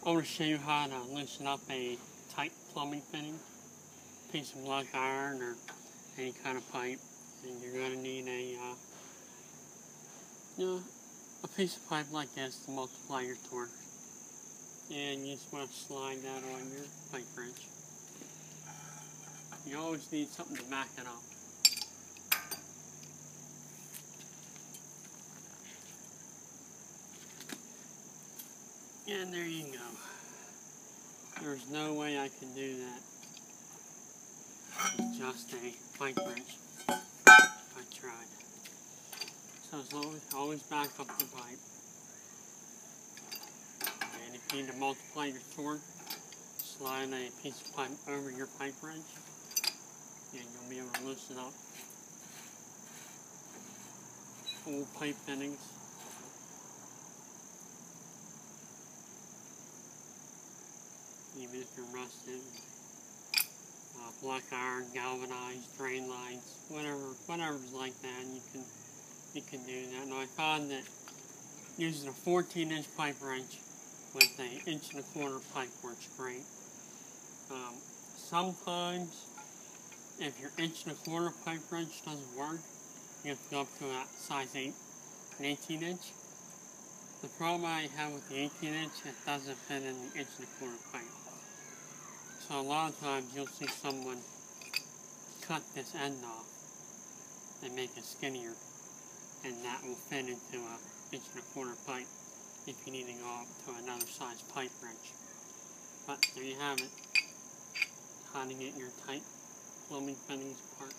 I want to show you how to loosen up a tight plumbing fitting, piece of black iron or any kind of pipe, and you're going to need a piece of pipe like this to multiply your torque. And you just want to slide that on your pipe wrench. You always need something to back it up. And there you go. There's no way I can do that with just a pipe wrench. I tried. So it's always back up the pipe. And if you need to multiply your torque, slide a piece of pipe over your pipe wrench, and you'll be able to loosen up old pipe fittings. Even if you're rusted, black iron, galvanized, drain lines, whatever's like that, you can do that. Now I found that using a 14-inch pipe wrench with an 1.25-inch pipe works great. Sometimes, if your 1.25-inch pipe wrench doesn't work, you have to go up to a size 8, an 18-inch. The problem I have with the 18-inch, it doesn't fit in the 1.25-inch pipe. So a lot of times you'll see someone cut this end off and make it skinnier, and that will fit into a 1.25-inch pipe if you need to go up to another size pipe wrench. But there you have it, how to get your tight plumbing fittings apart.